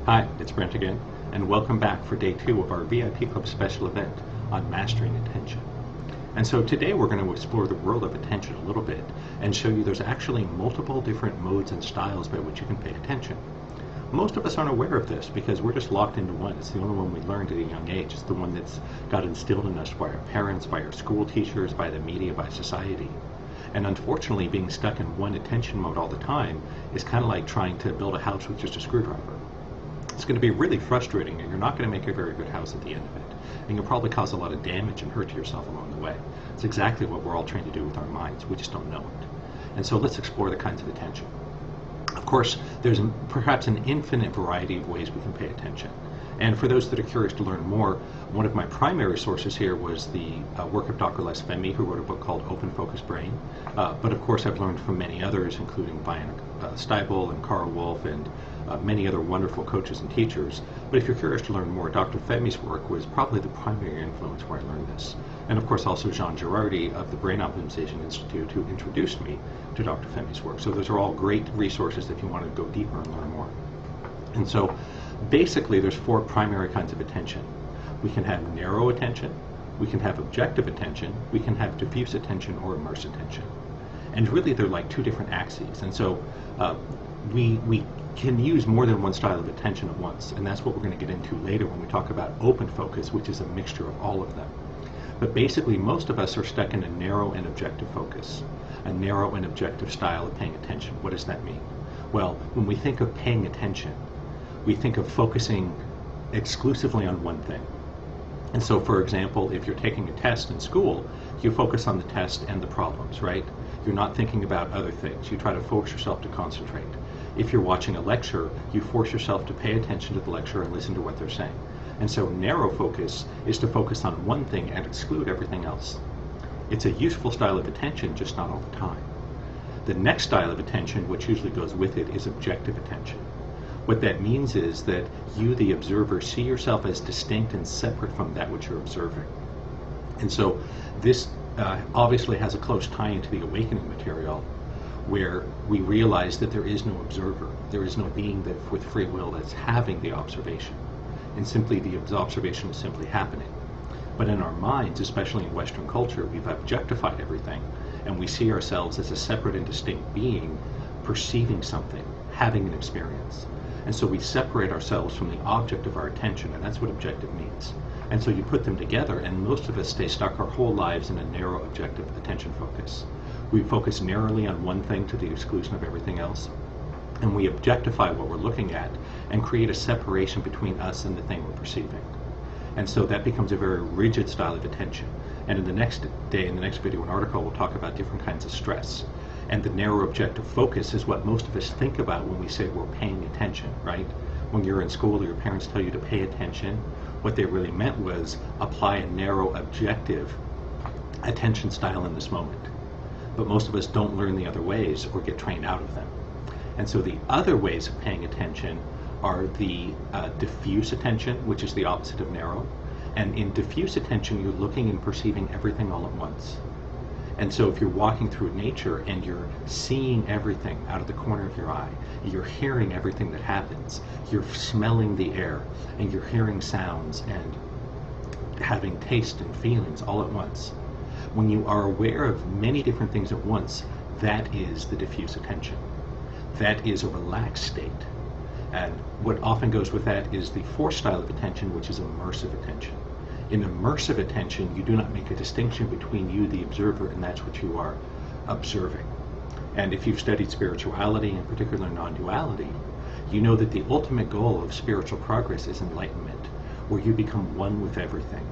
Hi, it's Brent again, and welcome back for day 2 of our VIP Club special event on mastering attention. And so today we're going to explore the world of attention a little bit and show you there's actually multiple different modes and styles by which you can pay attention. Most of us aren't aware of this because we're just locked into one. It's the only one we learned at a young age. It's the one that's got instilled in us by our parents, by our school teachers, by the media, by society. And unfortunately, being stuck in one attention mode all the time is kind of like trying to build a house with just a screwdriver. It's going to be really frustrating, and you're not going to make a very good house at the end of it. And you'll probably cause a lot of damage and hurt to yourself along the way. It's exactly what we're all trying to do with our minds. We just don't know it. And so let's explore the kinds of attention. Of course, there's perhaps an infinite variety of ways we can pay attention. And for those that are curious to learn more, one of my primary sources here was the work of Dr. Les Fehmi, who wrote a book called Open Focus Brain. But of course, I've learned from many others, including Brian Steibel and Carl Wolf and many other wonderful coaches and teachers. But if you're curious to learn more, Dr. Fehmi's work was probably the primary influence where I learned this. And of course, also Jean Girardi of the Brain Optimization Institute, who introduced me to Dr. Fehmi's work. So those are all great resources if you want to go deeper and learn more. And so basically, there's 4 primary kinds of attention. We can have narrow attention, we can have objective attention, we can have diffuse attention or immerse attention. And really, they're like 2 different axes. And so we can use more than one style of attention at once. And that's what we're going to get into later when we talk about open focus, which is a mixture of all of them. But basically, most of us are stuck in a narrow and objective focus, a narrow and objective style of paying attention. What does that mean? Well, when we think of paying attention, we think of focusing exclusively on one thing. And so, for example, if you're taking a test in school, you focus on the test and the problems, right? You're not thinking about other things. You try to force yourself to concentrate. If you're watching a lecture, you force yourself to pay attention to the lecture and listen to what they're saying. And so narrow focus is to focus on one thing and exclude everything else. It's a useful style of attention, just not all the time. The next style of attention, which usually goes with it, is objective attention. What that means is that you, the observer, see yourself as distinct and separate from that which you're observing. And so this obviously has a close tie into the awakening material, where we realize that there is no observer. There is no being that with free will that's having the observation. And simply the observation is simply happening. But in our minds, especially in Western culture, we've objectified everything, and we see ourselves as a separate and distinct being perceiving something, having an experience. And so we separate ourselves from the object of our attention, and that's what objective means. And so you put them together, and most of us stay stuck our whole lives in a narrow objective attention focus. We focus narrowly on one thing to the exclusion of everything else, and we objectify what we're looking at and create a separation between us and the thing we're perceiving. And so that becomes a very rigid style of attention. And in the next video and article, we'll talk about different kinds of stress. And the narrow objective focus is what most of us think about when we say we're paying attention, right? When you're in school or your parents tell you to pay attention, what they really meant was apply a narrow objective attention style in this moment. But most of us don't learn the other ways or get trained out of them. And so the other ways of paying attention are the diffuse attention, which is the opposite of narrow. And in diffuse attention, you're looking and perceiving everything all at once. And so if you're walking through nature and you're seeing everything out of the corner of your eye, you're hearing everything that happens, you're smelling the air, and you're hearing sounds and having taste and feelings all at once. When you are aware of many different things at once, that is the diffuse attention. That is a relaxed state. And what often goes with that is the 4th style of attention, which is immersive attention. In immersive attention, you do not make a distinction between you, the observer, and that's what you are observing. And if you've studied spirituality, in particular non-duality, you know that the ultimate goal of spiritual progress is enlightenment, where you become one with everything.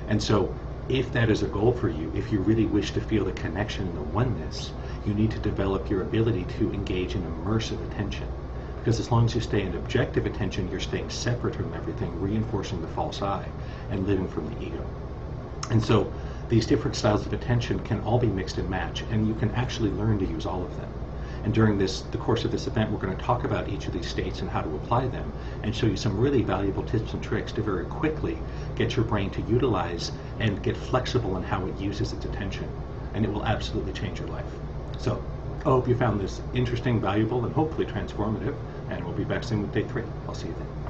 And so, if that is a goal for you, if you really wish to feel the connection and the oneness, you need to develop your ability to engage in immersive attention. Because as long as you stay in objective attention, you're staying separate from everything, reinforcing the false I, and living from the ego. And so these different styles of attention can all be mixed and matched, and you can actually learn to use all of them. And during the course of this event, we're going to talk about each of these states and how to apply them, and show you some really valuable tips and tricks to very quickly get your brain to utilize and get flexible in how it uses its attention. And it will absolutely change your life. So I hope you found this interesting, valuable, and hopefully transformative, and we'll be back soon with day 3. I'll see you then.